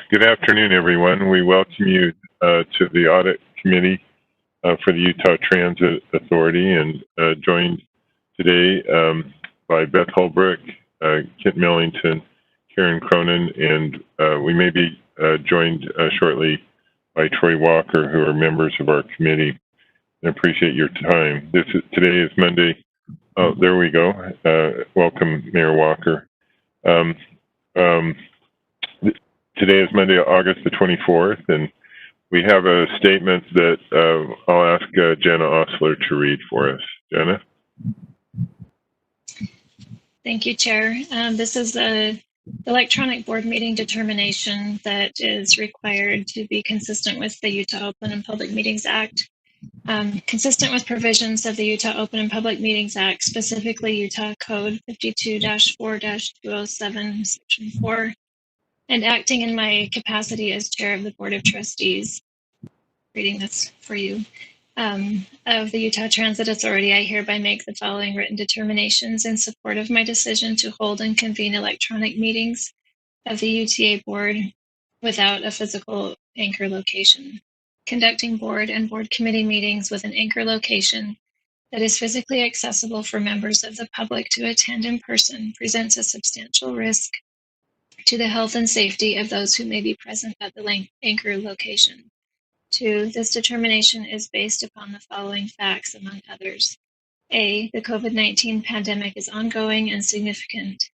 Good afternoon, everyone. We welcome you to the Audit Committee for the Utah Transit Authority, and joined today by Beth Holbrook, Kent Millington, Karen Cronin, and we may be joined shortly by Troy Walker, who are members of our committee. I appreciate your time. Today is Monday. Oh, there we go. Welcome, Mayor Walker. Today is Monday, August the 24th, and we have a statement that I'll ask Jenna Osler to read for us. Jenna? Thank you, Chair. This is the electronic board meeting determination that is required to be consistent with the Utah Open and Public Meetings Act. Consistent with provisions of the Utah Open and Public Meetings Act, specifically Utah Code 52-4-207, Section 4, and acting in my capacity as Chair of the Board of Trustees, reading this for you, of the Utah Transit Authority, I hereby make the following written determinations in support of my decision to hold and convene electronic meetings of the UTA Board without a physical anchor location. Conducting board and board committee meetings with an anchor location that is physically accessible for members of the public to attend in person presents a substantial risk to the health and safety of those who may be present at the anchor location. 2, this determination is based upon the following facts, among others. A, the COVID-19 pandemic is ongoing and significant,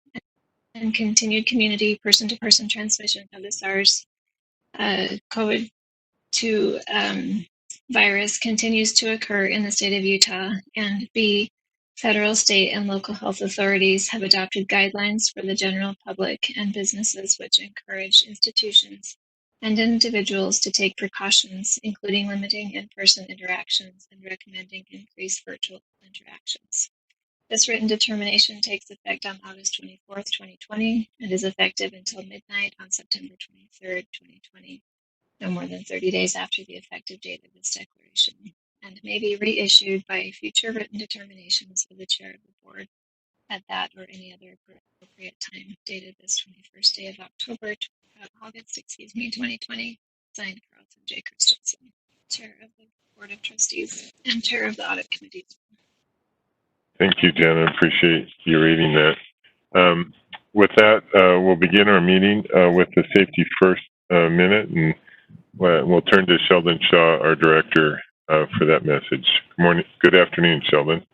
and continued community person-to-person transmission of the SARS-CoV-2 virus continues to occur in the state of Utah. And B, federal, state, and local health authorities have adopted guidelines for the general public and businesses which encourage institutions and individuals to take precautions, including limiting in-person interactions and recommending increased virtual interactions. This written determination takes effect on August 24th, 2020, and is effective until midnight on September 23rd, 2020, no more than 30 days after the effective date of this declaration, and may be reissued by future written determinations of the Chair of the Board at that or any other appropriate time, dated this 21st day of August, 2020, signed Carlton J. Christensen, Chair of the Board of Trustees and Chair of the Audit Committee. Thank you, Jenna. Appreciate you reading that. With that, we'll begin our meeting with the Safety First minute, and we'll turn to Sheldon Shaw, our director, for that message. Good morning. Good afternoon, Sheldon.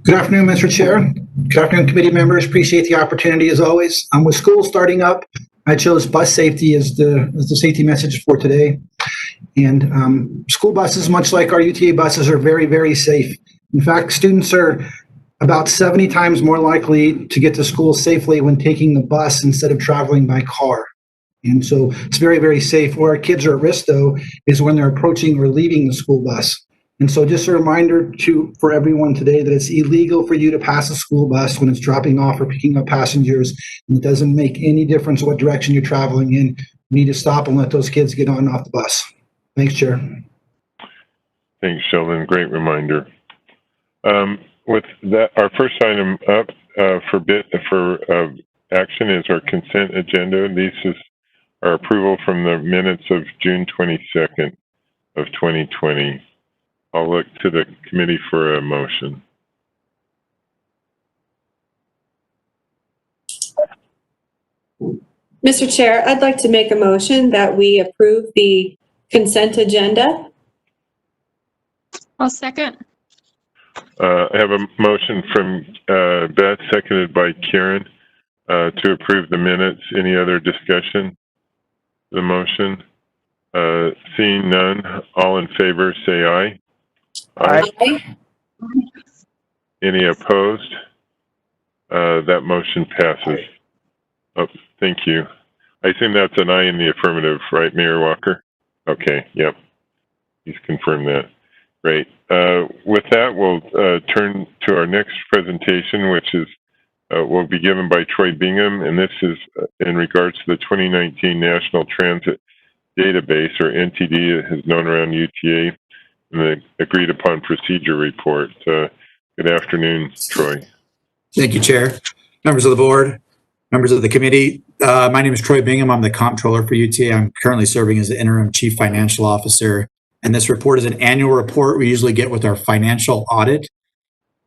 Good afternoon, Mr. Chair. Good afternoon, committee members. Appreciate the opportunity as always. With school starting up, I chose bus safety as the safety message for today. And school buses, much like our UTA buses, are very, very safe. In fact, students are about 70 times more likely to get to school safely when taking the bus instead of traveling by car. And so it's very, very safe. Where our kids are at risk, though, is when they're approaching or leaving the school bus. And so just a reminder for everyone today that it's illegal for you to pass a school bus when it's dropping off or picking up passengers. And it doesn't make any difference what direction you're traveling in. You need to stop and let those kids get on and off the bus. Thanks, Chair. Thanks, Sheldon. Great reminder. With that, our first item up for action is our consent agenda. This is our approval from the minutes of June 22nd of 2020. I'll look to the committee for a motion. Mr. Chair, I'd like to make a motion that we approve the consent agenda. I'll second. I have a motion from Beth, seconded by Karen, to approve the minutes. Any other discussion? The motion? Seeing none, all in favor say aye. Aye. Any opposed? That motion passes. Oh, thank you. I assume that's an aye in the affirmative, right, Mayor Walker? Okay, yep. He's confirmed that. Great. With that, we'll turn to our next presentation, which is will be given by Troy Bingham, and this is in regards to the 2019 National Transit Database, or NTD, as known around UTA, and the agreed upon procedure report. Good afternoon, Troy. Thank you, Chair. Members of the board. Members of the committee, my name is Troy Bingham. I'm the comptroller for UTA. I'm currently serving as the interim chief financial officer. And this report is an annual report we usually get with our financial audit.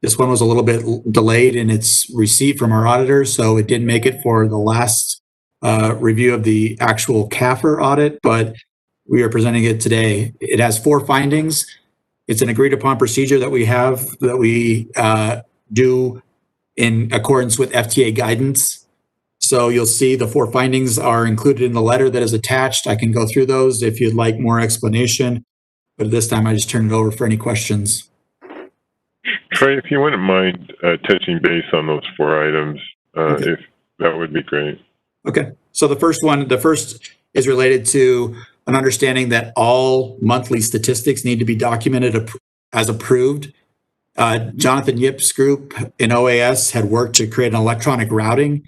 This one was a little bit delayed in its receipt from our auditors, so it didn't make it for the last review of the actual CAFR audit, but we are presenting it today. It has 4 findings. It's an agreed upon procedure that we have that we do in accordance with FTA guidance. So you'll see the 4 findings are included in the letter that is attached. I can go through those if you'd like more explanation, but at this time I just turn it over for any questions. Troy, if you wouldn't mind touching base on those 4 items, Okay. if that would be great. Okay, so the first is related to an understanding that all monthly statistics need to be documented as approved. Jonathan Yip's group in OAS had worked to create an electronic routing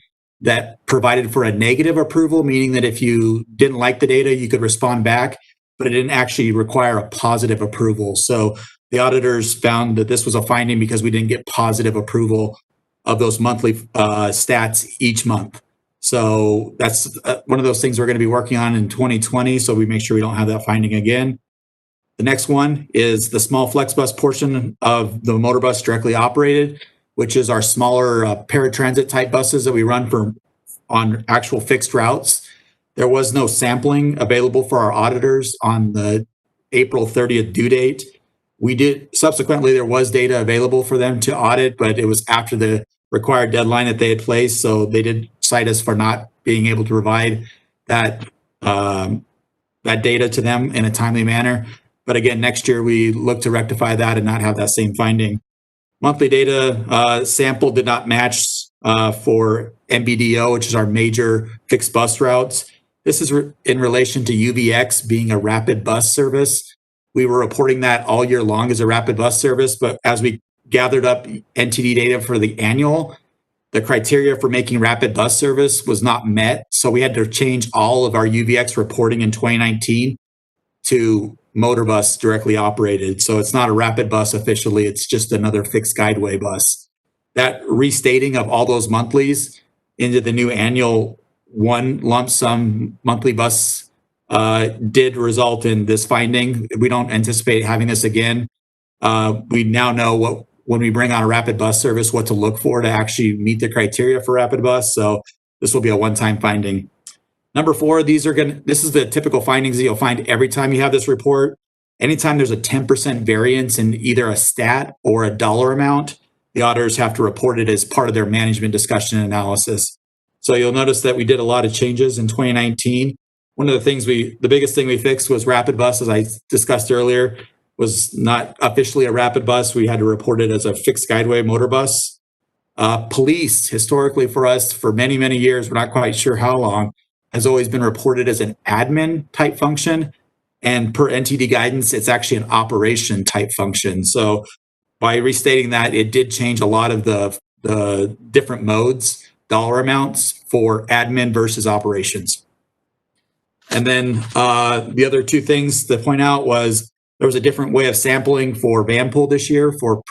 that provided for a negative approval, meaning that if you didn't like the data, you could respond back, but it didn't actually require a positive approval. So the auditors found that this was a finding because we didn't get positive approval of those monthly stats each month. So that's one of those things we're going to be working on in 2020. So we make sure we don't have that finding again. The next one is the small flex bus portion of the motor bus directly operated, which is our smaller paratransit type buses that we run on actual fixed routes. There was no sampling available for our auditors on the April 30th due date. Subsequently, there was data available for them to audit, but it was after the required deadline that they had placed. So they did cite us for not being able to provide that data to them in a timely manner. But again, next year we look to rectify that and not have that same finding. Monthly data sample did not match for MBDO, which is our major fixed bus routes. This is in relation to UBX being a rapid bus service. We were reporting that all year long as a rapid bus service, but as we gathered up NTD data for the annual, the criteria for making rapid bus service was not met. So we had to change all of our UBX reporting in 2019 to motor bus directly operated. So it's not a rapid bus officially, it's just another fixed guideway bus. That restating of all those monthlies into the new annual one lump sum monthly bus did result in this finding. We don't anticipate having this again. We now know when we bring on a rapid bus service, what to look for to actually meet the criteria for rapid bus. So this will be a one-time finding. Number 4, this is the typical findings that you'll find every time you have this report. Anytime there's a 10% variance in either a stat or a dollar amount, the auditors have to report it as part of their management discussion and analysis. So you'll notice that we did a lot of changes in 2019. One of the biggest thing we fixed was rapid bus, as I discussed earlier, was not officially a rapid bus. We had to report it as a fixed guideway motor bus. Police, historically for us, for many, many years, we're not quite sure how long, has always been reported as an admin type function. And per NTD guidance, it's actually an operation type function. So by restating that, it did change a lot of the different modes, dollar amounts for admin versus operations. And then the other 2 things to point out was there was a different way of sampling for van pool this year for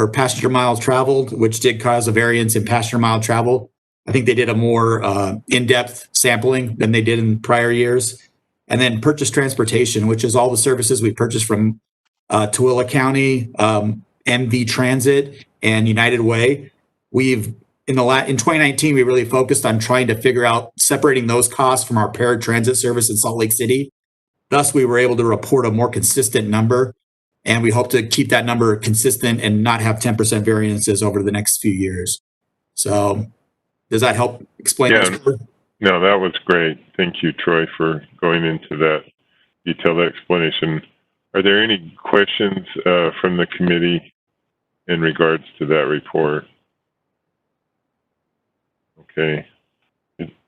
passenger miles traveled, which did cause a variance in passenger mile travel. I think they did a more in-depth sampling than they did in prior years. And then purchase transportation, which is all the services we purchased from Tooele County, MV Transit, and United Way. In 2019, we really focused on trying to figure out separating those costs from our paratransit service in Salt Lake City. Thus, we were able to report a more consistent number, and we hope to keep that number consistent and not have 10% variances over the next few years. So does that help explain? Yeah, no, that was great. Thank you, Troy, for going into that detailed explanation. Are there any questions from the committee in regards to that report? Okay.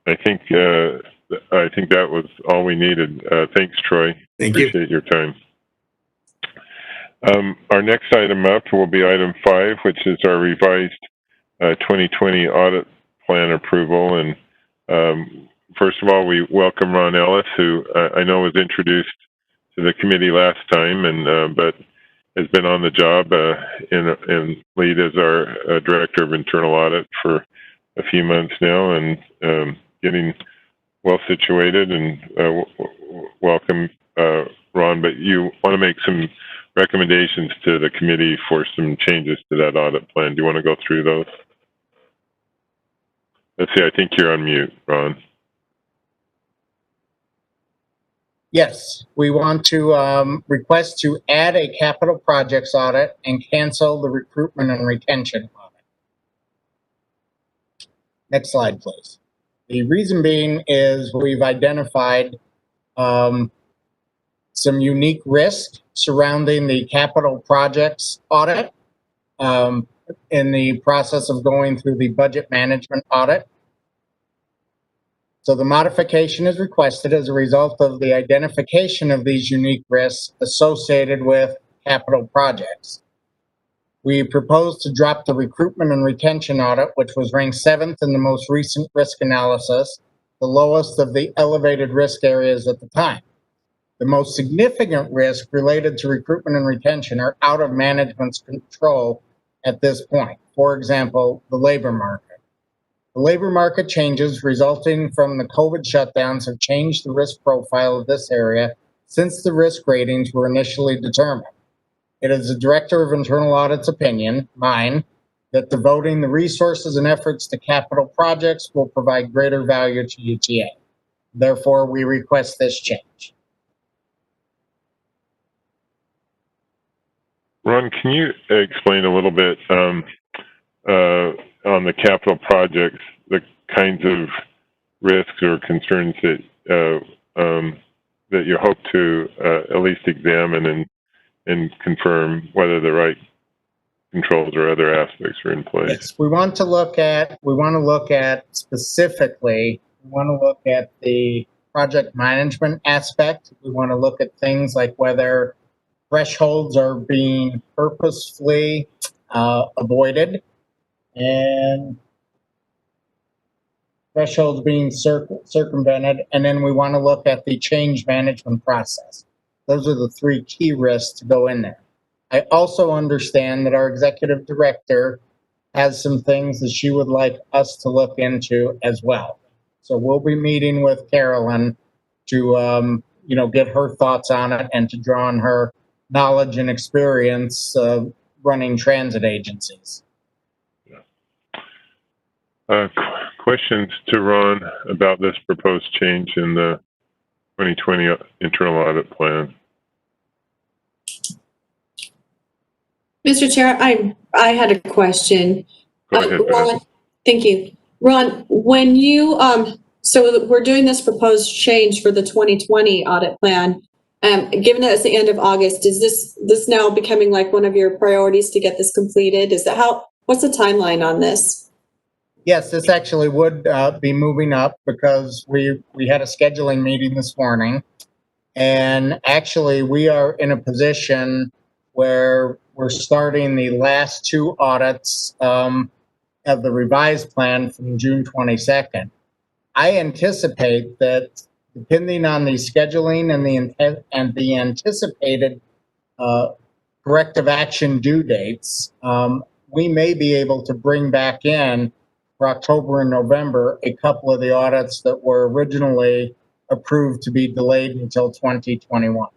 I think that was all we needed. Thanks, Troy. Thank you. Appreciate your time. Our next item up will be item 5, which is our revised 2020 audit plan approval. And first of all, we welcome Ron Ellis, who I know was introduced to the committee last time, and but has been on the job and lead as our Director of Internal Audit for a few months now and getting well situated. And welcome, Ron. But you want to make some recommendations to the committee for some changes to that audit plan. Do you want to go through those? Let's see. I think you're on mute, Ron. Yes, we want to request to add a capital projects audit and cancel the recruitment and retention audit. Next slide, please. The reason being is we've identified some unique risk surrounding the capital projects audit in the process of going through the budget management audit. So the modification is requested as a result of the identification of these unique risks associated with capital projects. We propose to drop the recruitment and retention audit, which was ranked 7th in the most recent risk analysis, the lowest of the elevated risk areas at the time. The most significant risk related to recruitment and retention are out of management's control at this point. For example, the labor market. The labor market changes resulting from the COVID shutdowns have changed the risk profile of this area since the risk ratings were initially determined. It is the Director of Internal Audit's opinion, mine, that devoting the resources and efforts to capital projects will provide greater value to UTA. Therefore, we request this change. Ron, can you explain a little bit on the capital projects, the kinds of risks or concerns that that you hope to at least examine and confirm whether the right controls or other aspects are in place? Yes, we want to look at specifically, we want to look at the project management aspect. We want to look at things like whether thresholds are being purposefully avoided and thresholds being circumvented. And then we want to look at the change management process. Those are the 3 key risks to go in there. I also understand that our executive director has some things that she would like us to look into as well. So we'll be meeting with Carolyn to, get her thoughts on it and to draw on her knowledge and experience running transit agencies. Questions to Ron about this proposed change in the 2020 internal audit plan? Mr. Chair, I had a question. Go ahead, Ron, thank you. Ron, when you, so we're doing this proposed change for the 2020 audit plan. Given that it's the end of August, is this now becoming like one of your priorities to get this completed? What's the timeline on this? Yes, this actually would be moving up because we had a scheduling meeting this morning. And actually, we are in a position where we're starting the last 2 audits of the revised plan from June 22nd. I anticipate that depending on the scheduling and the anticipated corrective action due dates, we may be able to bring back in for October and November a couple of the audits that were originally approved to be delayed until 2021.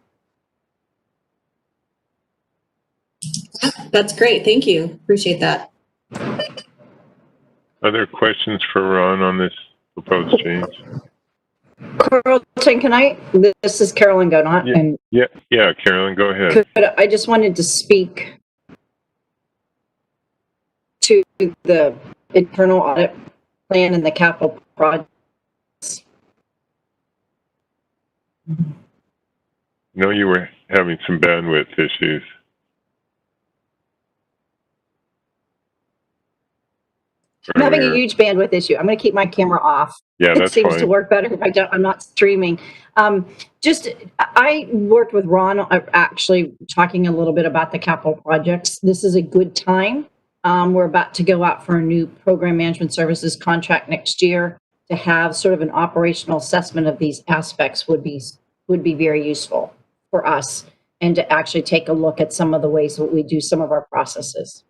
That's great. Thank you. Appreciate that. Other questions for Ron on this proposed change? Carlton, this is Carolyn Gonot. And yeah, Carolyn, go ahead. I just wanted to speak to the internal audit plan and the capital projects. No, you were having some bandwidth issues. I'm having a huge bandwidth issue. I'm going to keep my camera off. Yeah, that's fine. It seems to work better if I'm not streaming. I worked with Ron actually talking a little bit about the capital projects. This is a good time. We're about to go out for a new program management services contract next year. To have sort of an operational assessment of these aspects would be very useful for us, and to actually take a look at some of the ways that we do some of our processes.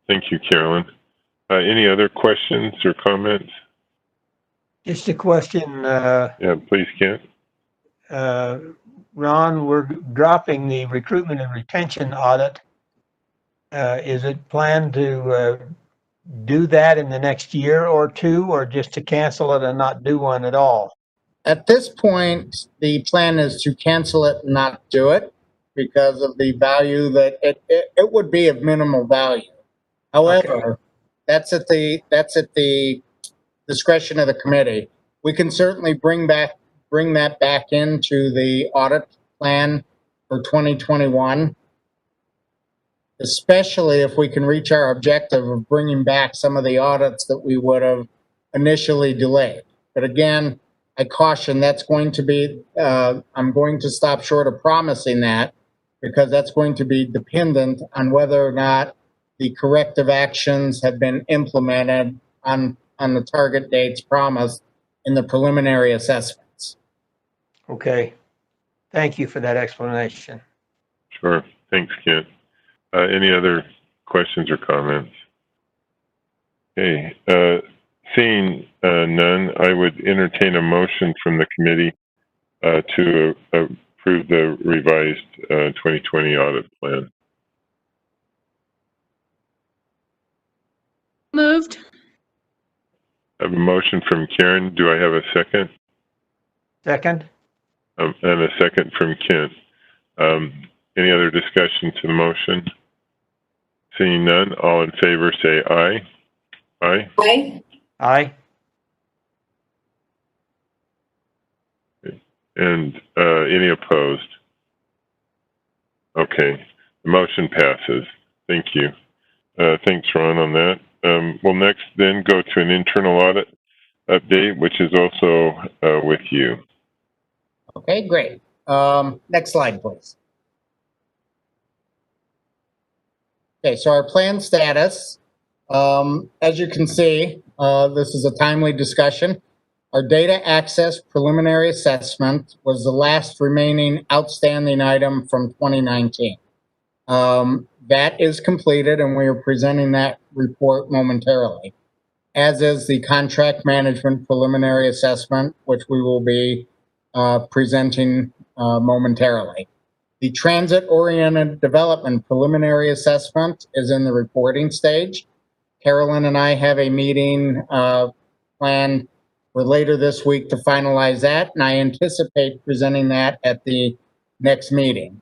Thank you, Carolyn. Any other questions or comments? Just a question, Yeah, please, Kent. Ron, we're dropping the recruitment and retention audit. Is it planned to do that in the next year or two, or just to cancel it and not do one at all? At this point, the plan is to cancel it and not do it because of the value that it would be of minimal value. However, that's at the discretion of the committee. We can certainly bring that back into the audit plan for 2021, especially if we can reach our objective of bringing back some of the audits that we would have initially delayed. But again, I caution that's going to be, I'm going to stop short of promising that because that's going to be dependent on whether or not the corrective actions have been implemented on the target dates promised in the preliminary assessments. Okay. Thank you for that explanation. Sure. Thanks, Kent. Any other questions or comments? Okay. Seeing none, I would entertain a motion from the committee to approve the revised 2020 audit plan. Moved. I have a motion from Karen. Do I have a second? Second? And a second from Kent. Any other discussion to the motion? Seeing none, all in favor say aye. Aye. Aye. Aye. And any opposed? Okay, the motion passes. Thank you. Thanks, Ron, on that. We'll next then go to an internal audit update, which is also with you. Okay, great. Next slide, please. Okay, so our plan status, as you can see, this is a timely discussion. Our data access preliminary assessment was the last remaining outstanding item from 2019. That is completed and we are presenting that report momentarily, as is the contract management preliminary assessment, which we will be presenting momentarily. The transit-oriented development preliminary assessment is in the reporting stage. Carolyn and I have a meeting planned for later this week to finalize that, and I anticipate presenting that at the next meeting.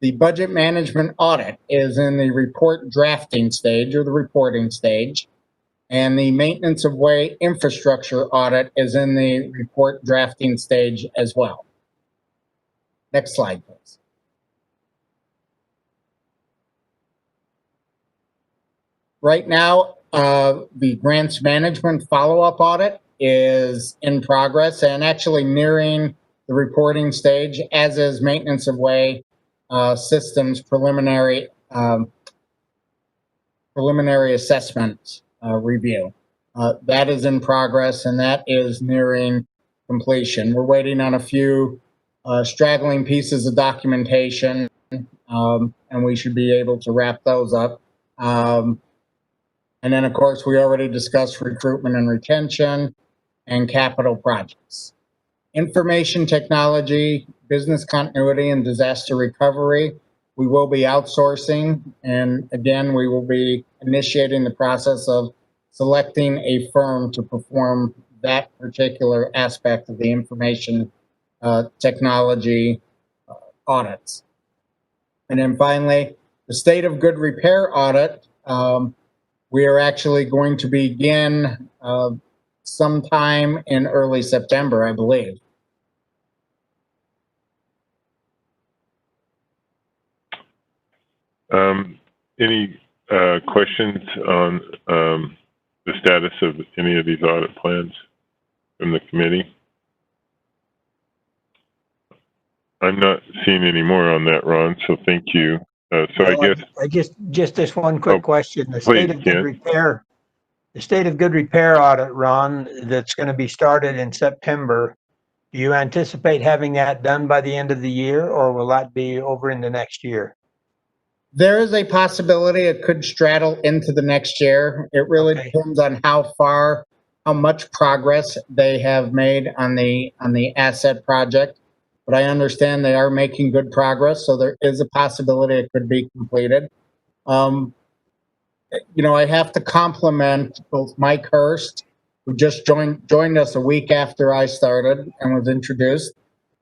The budget management audit is in the report drafting stage or the reporting stage, and the maintenance of way infrastructure audit is in the report drafting stage as well. Next slide, please. Right now, the grants management follow-up audit is in progress and actually nearing the reporting stage, as is maintenance of way systems preliminary assessment review. That is in progress and that is nearing completion. We're waiting on a few straggling pieces of documentation, and we should be able to wrap those up. And then, of course, we already discussed recruitment and retention and capital projects. Information technology, business continuity, and disaster recovery, we will be outsourcing. And again, we will be initiating the process of selecting a firm to perform that particular aspect of the information technology audits. And then finally, the state of good repair audit. We are actually going to begin sometime in early September, I believe. Any questions on the status of any of these audit plans from the committee? I'm not seeing any more on that, Ron, so thank you. So Well, I guess just this one quick question. The please, state of good repair, the state of good repair audit, Ron, that's going to be started in September. Do you anticipate having that done by the end of the year, or will that be over in the next year? There is a possibility it could straddle into the next year. It really Okay. depends on how much progress they have made on the asset project. But I understand they are making good progress, so there is a possibility it could be completed. I have to compliment both Mike Hurst, who just joined us a week after I started and was introduced,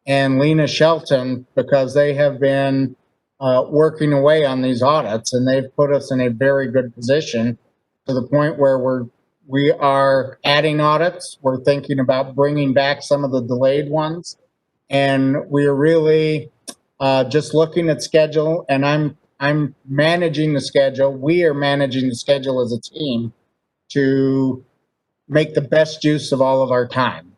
and Lena Shelton, because they have been working away on these audits, and they've put us in a very good position to the point where we are adding audits. We're thinking about bringing back some of the delayed ones, and we are really just looking at schedule. And I'm managing the schedule. We are managing the schedule as a team to make the best use of all of our time.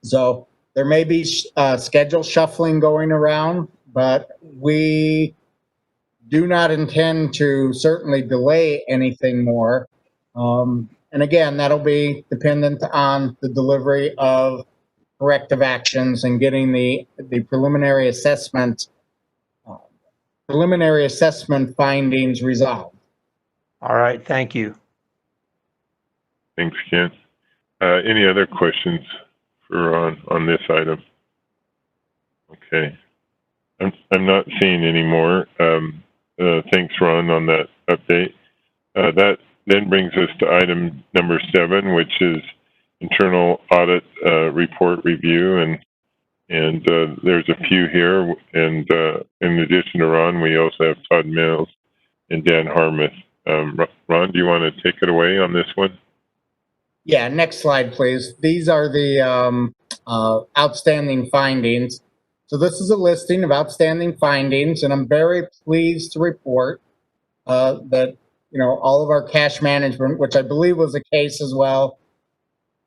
So there may be schedule shuffling going around, but we do not intend to certainly delay anything more. And again, that'll be dependent on the delivery of corrective actions and getting the preliminary assessment findings resolved. All right, thank you. Thanks, Ken. Any other questions for Ron on this item? Okay. I'm not seeing any more. Thanks, Ron, on that update. That then brings us to item number 7, which is internal audit report review, and there's a few here. And in addition to Ron, we also have Todd Mills and Dan Harmuth. Ron, do you want to take it away on this one? Yeah, next slide, please. These are the outstanding findings. So this is a listing of outstanding findings, and I'm very pleased to report that all of our cash management, which I believe was the case as well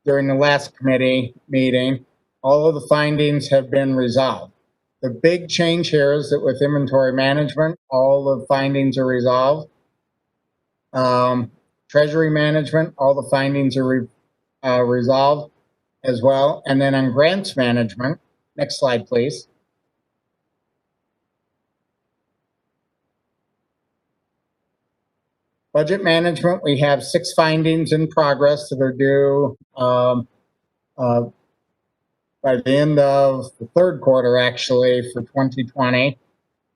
during the last committee meeting, all of the findings have been resolved. The big change here is that with inventory management, all the findings are resolved. Treasury management, all the findings are resolved as well. And then on grants management, next slide, please. Budget management, we have 6 findings in progress that are due by the end of the 3rd quarter, actually, for 2020.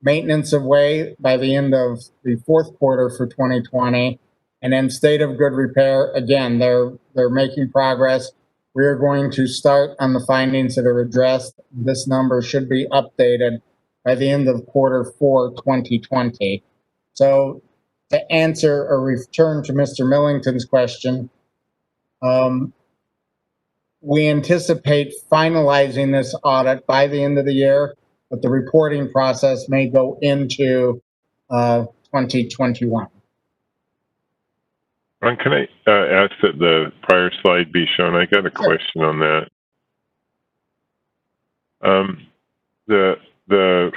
Maintenance of way by the end of the 4th quarter for 2020. And then state of good repair, again, they're making progress. We are going to start on the findings that are addressed. This number should be updated by the end of Q4 2020. So to answer or return to Mr. Millington's question, we anticipate finalizing this audit by the end of the year, but the reporting process may go into 2021. Ron, can I ask that the prior slide be shown? I got a question on that. The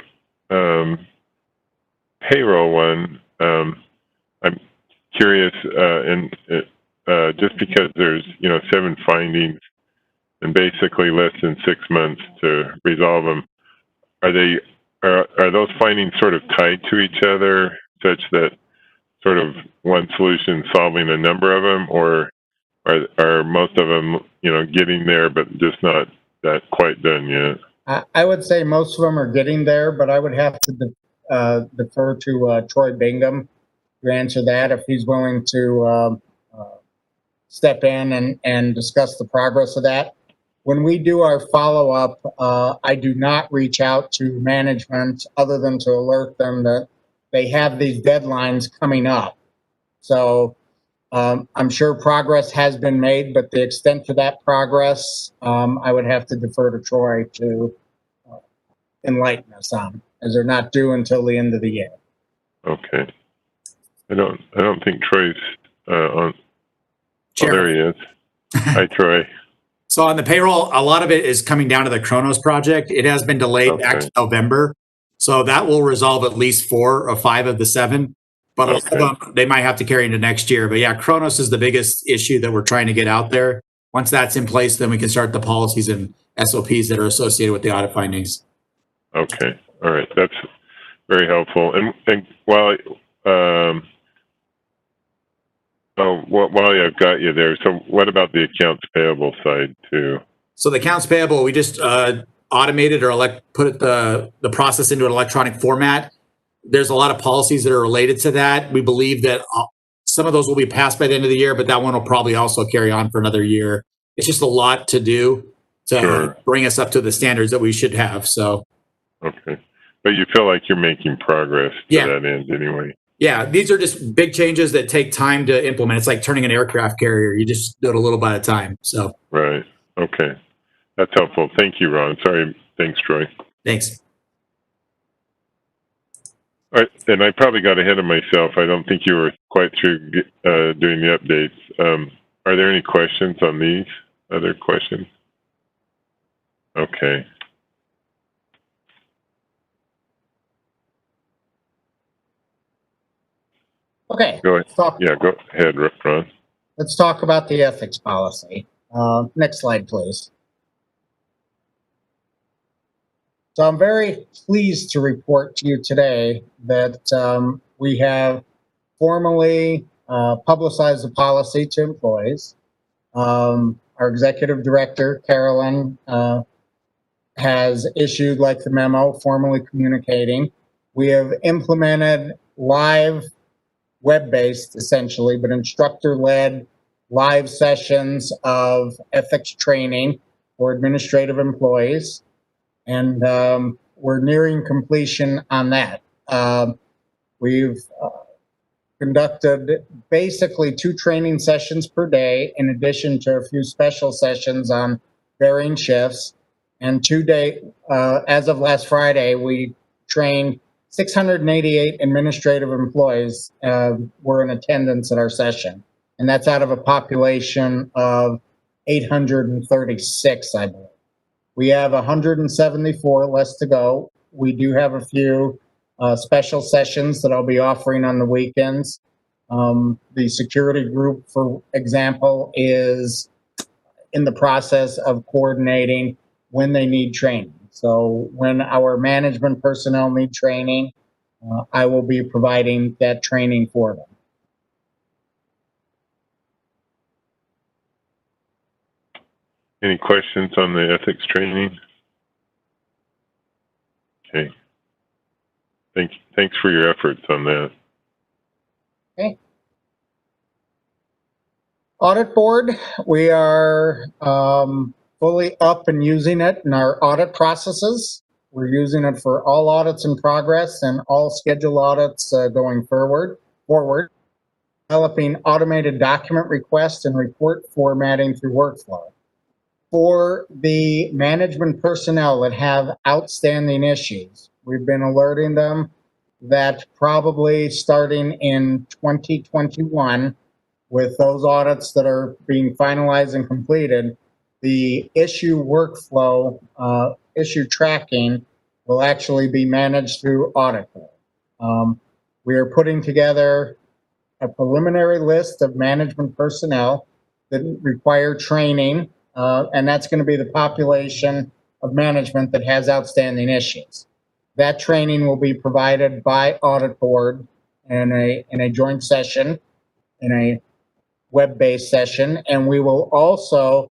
payroll one, I'm curious, and just because there's 7 findings and basically less than 6 months to resolve them, are those findings sort of tied to each other, such that sort of one solution solving a number of them, or are most of them getting there but just not that quite done yet? I would say most of them are getting there, but I would have to defer to Troy Bingham to answer that, if he's willing to step in and discuss the progress of that. When we do our follow-up, I do not reach out to management other than to alert them that they have these deadlines coming up. So I'm sure progress has been made, but the extent to that progress, I would have to defer to Troy to enlighten us on, as they're not due until the end of the year. Okay. I don't think Troy's on. Chair. Oh, there he is. Hi, Troy. So on the payroll, a lot of it is coming down to the Kronos project. It has been delayed back to November. So that will resolve at least 4 or 5 of the 7. But a lot of them, they might have to carry into next year. But yeah, Kronos is the biggest issue that we're trying to get out there. Once that's in place, then we can start the policies and SOPs that are associated with the audit findings. Okay. All right. Very helpful. And while I've got you there, so what about the accounts payable side too? So the accounts payable, we just automated or put the process into an electronic format. There's a lot of policies that are related to that. We believe that some of those will be passed by the end of the year, but that one will probably also carry on for another year. It's just a lot to do to bring us up to the standards that we should have. So, okay, but you feel like you're making progress to that end anyway. Yeah, these are just big changes that take time to implement. It's like turning an aircraft carrier. You just do it a little bit at a time. So, right. Okay, that's helpful. Thank you, Ron. Sorry. Thanks, Troy. Thanks. All right, and I probably got ahead of myself. I don't think you were quite through doing the updates. Are there any questions on these? Other questions? Okay. Okay. Go ahead. Yeah, go ahead, Ron. Let's talk about the ethics policy. Next slide, please. So I'm very pleased to report to you today that we have formally publicized the policy to employees. Our executive director, Carolyn, has issued the memo formally communicating. We have implemented live, web-based essentially, but instructor-led live sessions of ethics training for administrative employees. And we're nearing completion on that. We've conducted basically 2 training sessions per day, in addition to a few special sessions on varying shifts. And as of last Friday, we trained 688 administrative employees were in attendance at our session. And that's out of a population of 836, I believe. We have 174 less to go. We do have a few special sessions that I'll be offering on the weekends. The security group, for example, is in the process of coordinating when they need training. So when our management personnel need training, I will be providing that training for them. Any questions on the ethics training? Okay. Thanks for your efforts on that. Okay. Audit board, we are fully up and using it in our audit processes. We're using it for all audits in progress and all scheduled audits going forward. Developing automated document requests and report formatting through workflow. For the management personnel that have outstanding issues, we've been alerting them that probably starting in 2021, with those audits that are being finalized and completed, the issue workflow, issue tracking will actually be managed through Audit Board. We are putting together a preliminary list of management personnel that require training, and that's going to be the population of management that has outstanding issues. That training will be provided by Audit Board in a joint session, in a web-based session, and we will also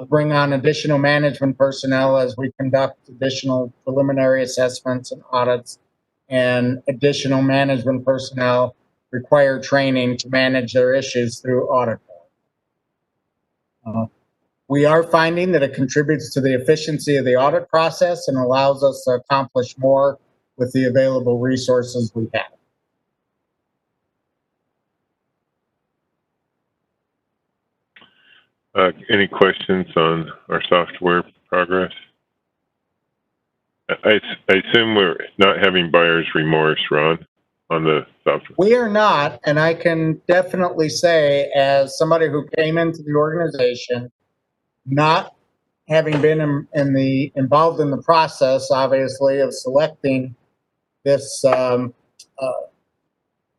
bring on additional management personnel as we conduct additional preliminary assessments and audits, and additional management personnel require training to manage their issues through Audit Board. We are finding that it contributes to the efficiency of the audit process and allows us to accomplish more with the available resources we have. Any questions on our software progress? I assume we're not having buyer's remorse, Ron, on the software. We are not, and I can definitely say, as somebody who came into the organization, not having been involved in the process, obviously, of selecting this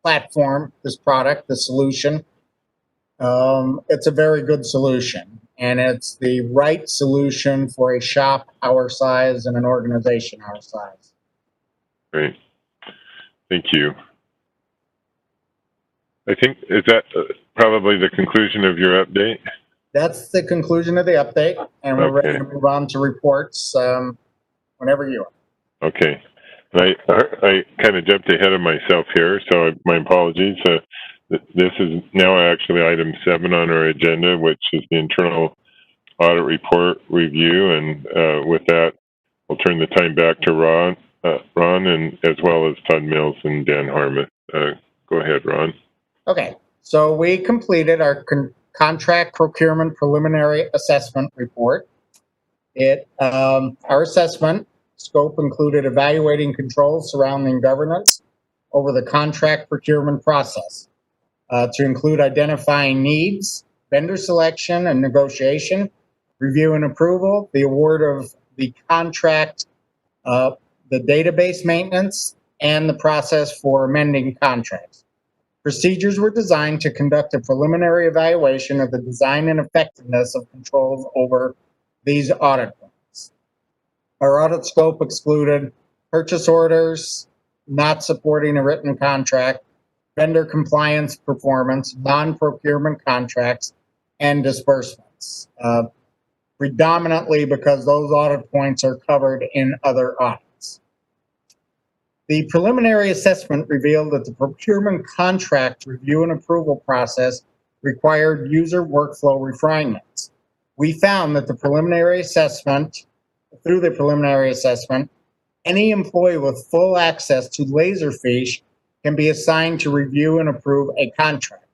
platform, this product, the solution, it's a very good solution, and it's the right solution for a shop our size and an organization our size. Great. Thank you. I think, is that probably the conclusion of your update? That's the conclusion of the update, and we're ready Okay. to move on to reports whenever you are. Okay. And I kind of jumped ahead of myself here, so my apologies. This is now actually item 7 on our agenda, which is the internal audit report review. And with that, I'll turn the time back to Ron, and as well as Todd Mills and Dan Harmon. Go ahead, Ron. Okay, so we completed our contract procurement preliminary assessment report. Our assessment scope included evaluating controls surrounding governance over the contract procurement process, to include identifying needs, vendor selection and negotiation, review and approval, the award of the contract, the database maintenance, and the process for amending contracts. Procedures were designed to conduct a preliminary evaluation of the design and effectiveness of controls over these audit plans. Our audit scope excluded purchase orders not supporting a written contract, vendor compliance performance, non-procurement contracts, and disbursements, predominantly because those audit points are covered in other audits. The preliminary assessment revealed that the procurement contract review and approval process required user workflow refinements. We found that through the preliminary assessment, any employee with full access to Laserfish can be assigned to review and approve a contract.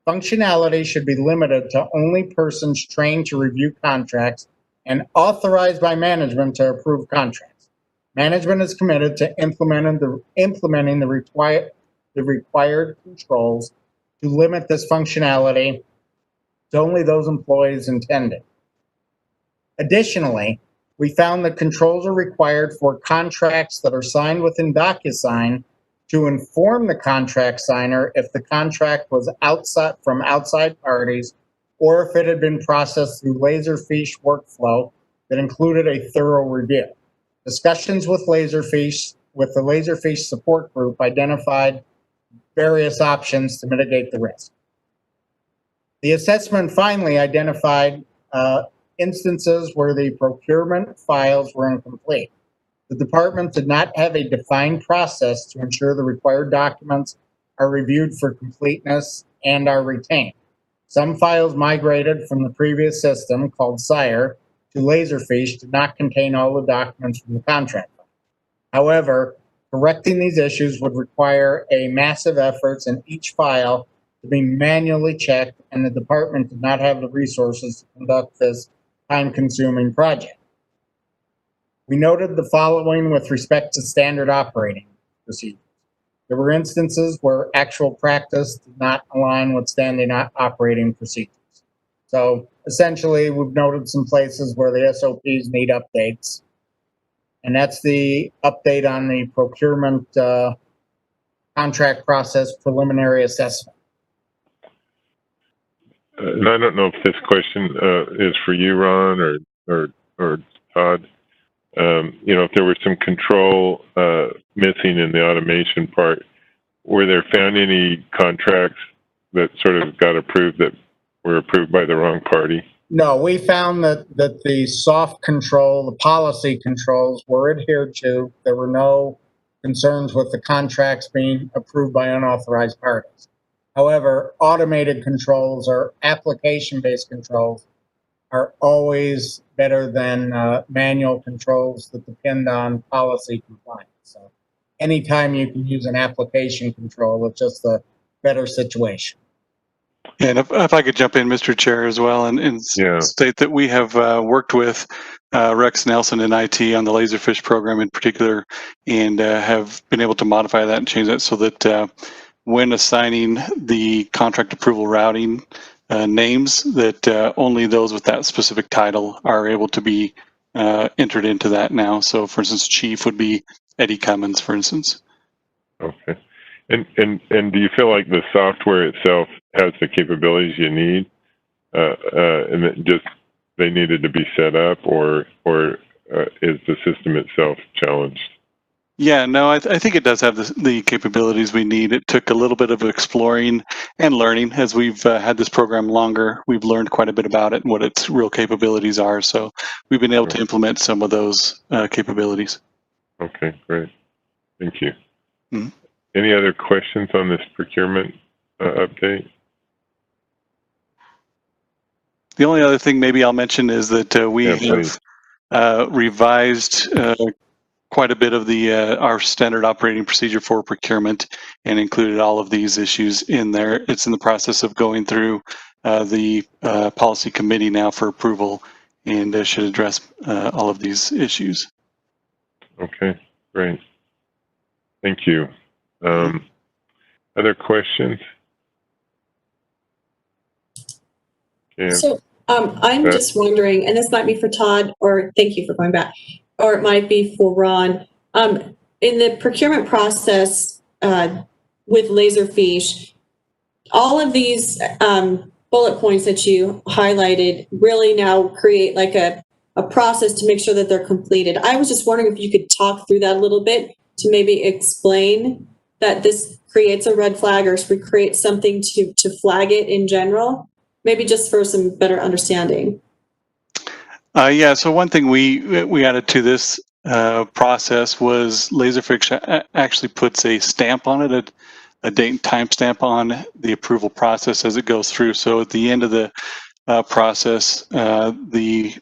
Functionality should be limited to only persons trained to review contracts and authorized by management to approve contracts. Management is committed to implementing the required controls to limit this functionality to only those employees intended. Additionally, we found that controls are required for contracts that are signed within DocuSign to inform the contract signer if the contract was from outside parties, or if it had been processed through Laserfish workflow that included a thorough review. Discussions with the Laserfish support group identified various options to mitigate the risk. The assessment finally identified instances where the procurement files were incomplete. The department did not have a defined process to ensure the required documents are reviewed for completeness and are retained. Some files migrated from the previous system, called Sire, to Laserfish did not contain all the documents from the contract. However, correcting these issues would require a massive efforts in each file to be manually checked, and the department did not have the resources to conduct this time-consuming project. We noted the following with respect to standard operating procedures. There were instances where actual practice did not align with standard operating procedures. So essentially, we've noted some places where the SOPs need updates. And that's the update on the procurement contract process preliminary assessment. And I don't know if this question is for you, Ron, or Todd. If there were some control missing in the automation part, were there found any contracts that sort of got approved that were approved by the wrong party? No, we found that the soft control, the policy controls were adhered to. There were no concerns with the contracts being approved by unauthorized parties. However, automated controls or application-based controls are always better than manual controls that depend on policy compliance. So anytime you can use an application control, it's just a better situation. And if I could jump in, Mr. Chair, as well, and state that we have worked with Rex Nelson in IT on the Laserfish program in particular, and have been able to modify that and change that so that when assigning the contract approval routing names, that only those with that specific title are able to be entered into that now. So, for instance, chief would be Eddie Cummins, for instance. Okay. And do you feel like the software itself has the capabilities you need, and that just they needed to be set up, or is the system itself challenged? Yeah, no, I think it does have the capabilities we need. It took a little bit of exploring and learning. As we've had this program longer, we've learned quite a bit about it and what its real capabilities are. So we've been able to implement some of those capabilities. Okay, great. Thank you. Mm-hmm. Any other questions on this procurement update? The only other thing maybe I'll mention is that we have revised quite a bit of our standard operating procedure for procurement and included all of these issues in there. It's in the process of going through the policy committee now for approval and should address all of these issues. Okay, great. Thank you. Other questions? Okay. So I'm just wondering, and this might be for Todd, or thank you for going back, or it might be for Ron. In the procurement process with Laserfish, all of these bullet points that you highlighted really now create like a process to make sure that they're completed. I was just wondering if you could talk through that a little bit to maybe explain that this creates a red flag or creates something to flag it in general, maybe just for some better understanding. Yeah, so one thing we added to this process was Laserfish actually puts a stamp on it, a date and time stamp on the approval process as it goes through. So at the end of the process, the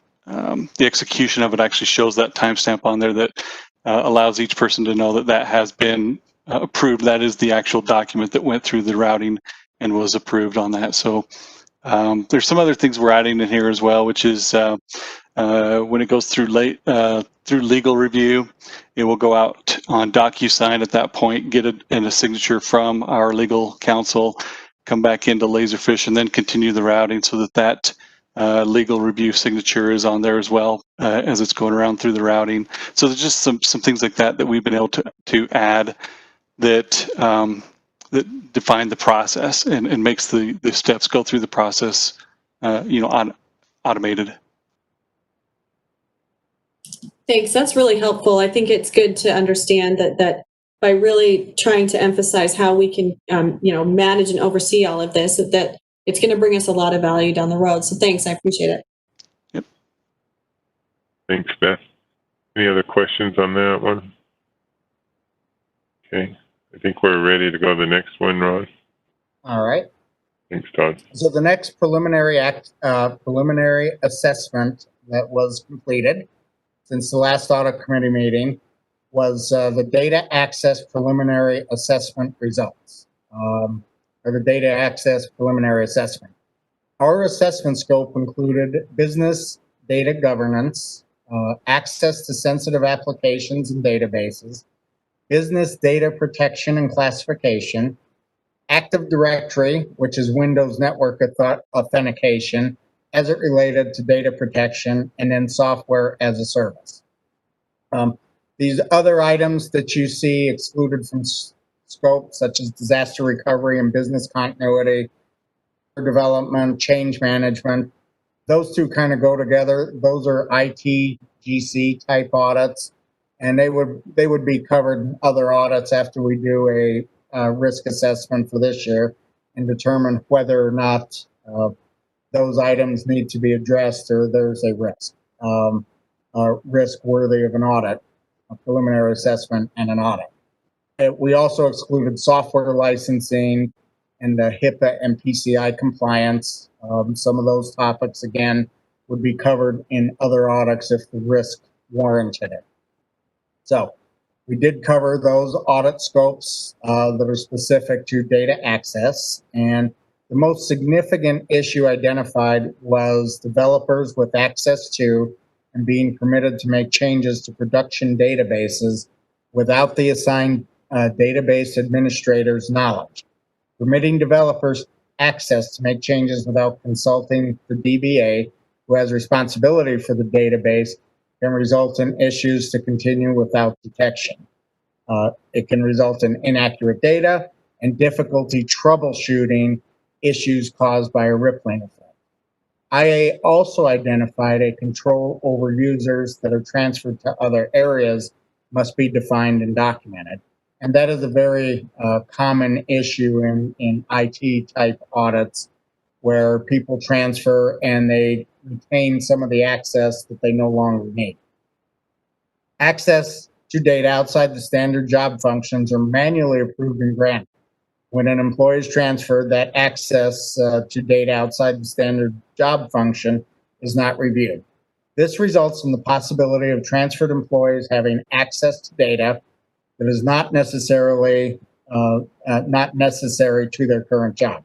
execution of it actually shows that timestamp on there that allows each person to know that that has been approved. That is the actual document that went through the routing and was approved on that. So there's some other things we're adding in here as well, which is when it goes through legal review, it will go out on DocuSign at that point, get a signature from our legal counsel, come back into Laserfish, and then continue the routing so that legal review signature is on there as well as it's going around through the routing. So there's just some things like that we've been able to add that that define the process and makes the steps go through the process, automated. Thanks. That's really helpful. I think it's good to understand that by really trying to emphasize how we can, manage and oversee all of this, that it's going to bring us a lot of value down the road. So thanks. I appreciate it. Yep. Thanks, Beth. Any other questions on that one? Okay. I think we're ready to go to the next one, Ron. All right. Thanks, Todd. So the next preliminary assessment that was completed since the last audit committee meeting was the data access preliminary assessment results, or the data access preliminary assessment. Our assessment scope included business data governance, access to sensitive applications and databases, business data protection and classification, Active Directory, which is Windows network authentication as it related to data protection, and then software as a service. These other items that you see excluded from scope, such as disaster recovery and business continuity, development, change management, those two kind of go together. Those are IT, GC type audits, and they would be covered in other audits after we do a risk assessment for this year and determine whether or not those items need to be addressed or there's a risk worthy of an audit, a preliminary assessment and an audit. We also excluded software licensing and the HIPAA and PCI compliance. Some of those topics, again, would be covered in other audits if the risk warranted it. So we did cover those audit scopes that are specific to data access. And the most significant issue identified was developers with access to and being permitted to make changes to production databases without the assigned database administrator's knowledge. Permitting developers access to make changes without consulting the DBA, who has responsibility for the database, can result in issues to continue without detection. It can result in inaccurate data and difficulty troubleshooting issues caused by a rippling effect. IA also identified a control over users that are transferred to other areas must be defined and documented. And that is a very common issue in IT type audits, where people transfer and they retain some of the access that they no longer need. Access to data outside the standard job functions are manually approved and granted. When an employee is transferred, that access to data outside the standard job function is not reviewed. This results in the possibility of transferred employees having access to data that is not necessary to their current job.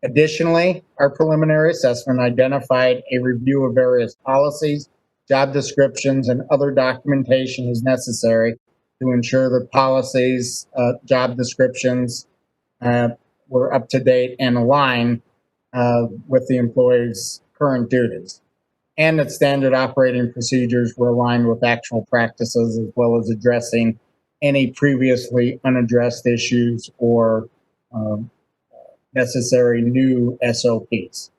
Additionally, our preliminary assessment identified a review of various policies, job descriptions, and other documentation is necessary to ensure that policies, job descriptions were up to date and aligned with the employee's current duties, and that standard operating procedures were aligned with actual practices, as well as addressing any previously unaddressed issues or necessary new SOPs.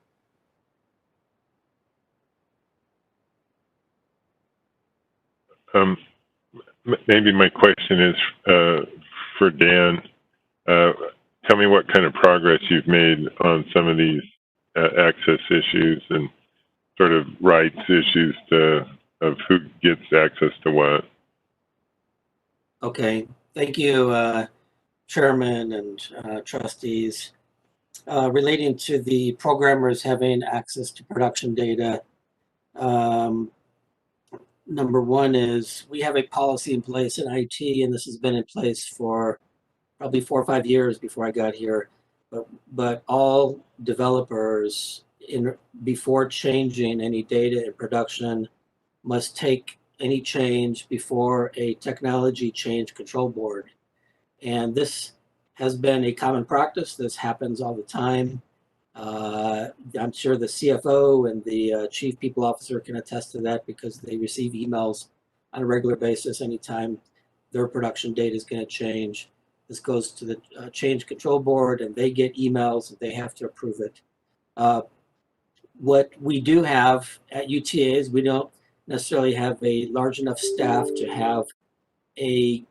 Maybe my question is for Dan. Tell me what kind of progress you've made on some of these access issues and sort of rights issues of who gets access to what. Okay, thank you, Chairman and trustees. Relating to the programmers having access to production data, number one is we have a policy in place in IT, and this has been in place for probably 4 or 5 years before I got here. But all developers, before changing any data in production, must take any change before a technology change control board. And this has been a common practice. This happens all the time. I'm sure the CFO and the Chief People Officer can attest to that, because they receive emails on a regular basis anytime their production data is going to change. This goes to the change control board, and they get emails and they have to approve it. What we do have at UTA is we don't necessarily have a large enough staff to have a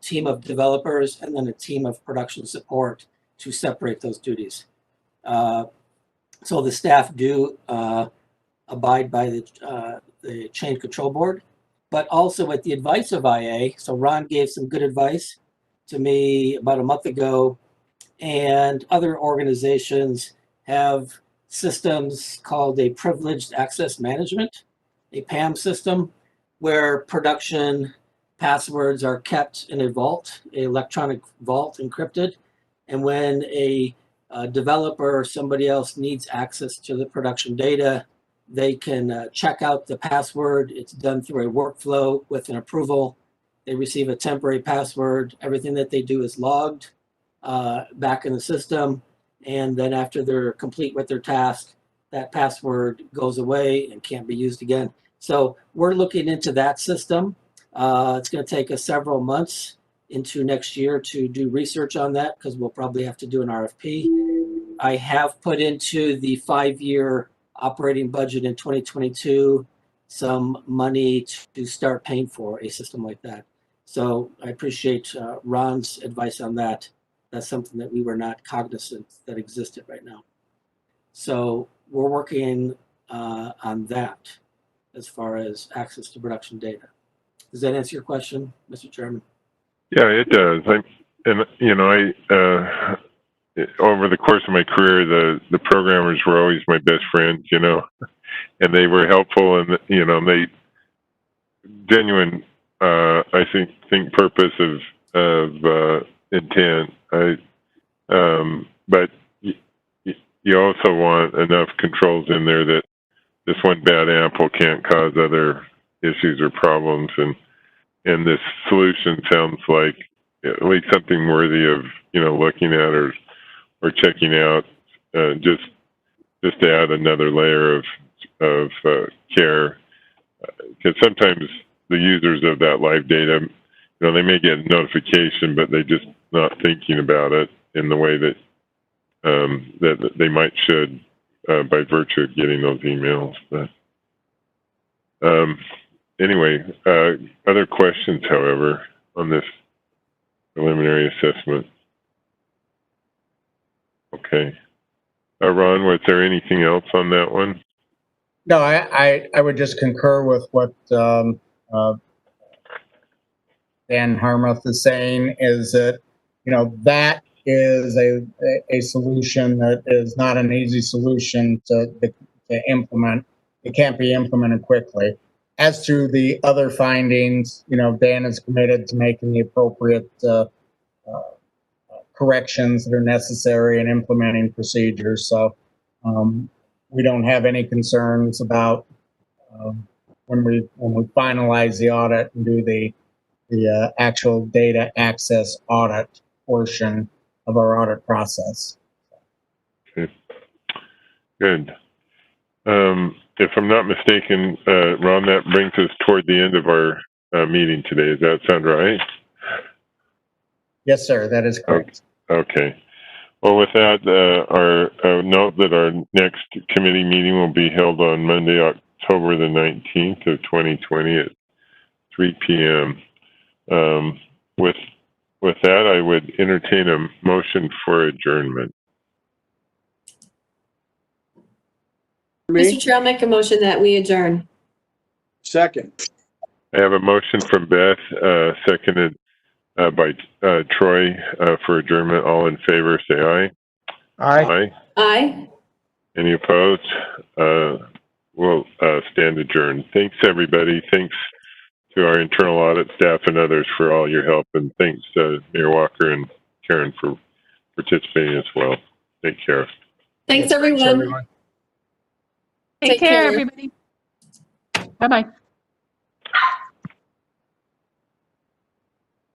team of developers and then a team of production support to separate those duties. So the staff do abide by the change control board, but also with the advice of IA. So Ron gave some good advice to me about a month ago, and other organizations have systems called a privileged access management, a PAM system, where production passwords are kept in a vault, an electronic vault, encrypted. And when a developer or somebody else needs access to the production data, they can check out the password. It's done through a workflow with an approval. They receive a temporary password. Everything that they do is logged back in the system. And then after they're complete with their task, that password goes away and can't be used again. So we're looking into that system. It's going to take us several months into next year to do research on that, because we'll probably have to do an RFP. I have put into the 5-year operating budget in 2022 some money to start paying for a system like that. So I appreciate Ron's advice on that. That's something that we were not cognizant that existed right now. So we're working on that as far as access to production data. Does that answer your question, Mr. Chairman? Yeah, it does. Over the course of my career, the programmers were always my best friends, and they were helpful, and they genuine, I think purpose of intent. But you also want enough controls in there that this one bad apple can't cause other issues or problems, and this solution sounds like at least something worthy of looking at or checking out, just to add another layer of care, because sometimes the users of that live data, they may get a notification, but they're just not thinking about it in the way that that they might should by virtue of getting those emails. But Anyway, other questions, however, on this preliminary assessment? Okay. Ron, was there anything else on that one? No, I would just concur with what Dan Harmuth is saying, is that, that is a solution that is not an easy solution to implement. It can't be implemented quickly. As to the other findings, Dan is committed to making the appropriate corrections that are necessary and implementing procedures. So we don't have any concerns about when we finalize the audit and do the actual data access audit portion of our audit process. Okay. Good. If I'm not mistaken, Ron, that brings us toward the end of our meeting today. Does that sound right? Yes, sir. That is correct. Okay. Well, with that, our note that our next committee meeting will be held on Monday, October the 19th of 2020 at 3 p.m. With that, I would entertain a motion for adjournment. Mr. Chair, I'll make a motion that we adjourn. Second. I have a motion from Beth, seconded by Troy for adjournment. All in favor, say aye. Aye. Aye. Any opposed? We'll stand adjourned. Thanks, everybody. Thanks to our internal audit staff and others for all your help. And thanks, Mayor Walker and Karen, for participating as well. Take care. Thanks, everyone. Take care, everybody. Bye-bye.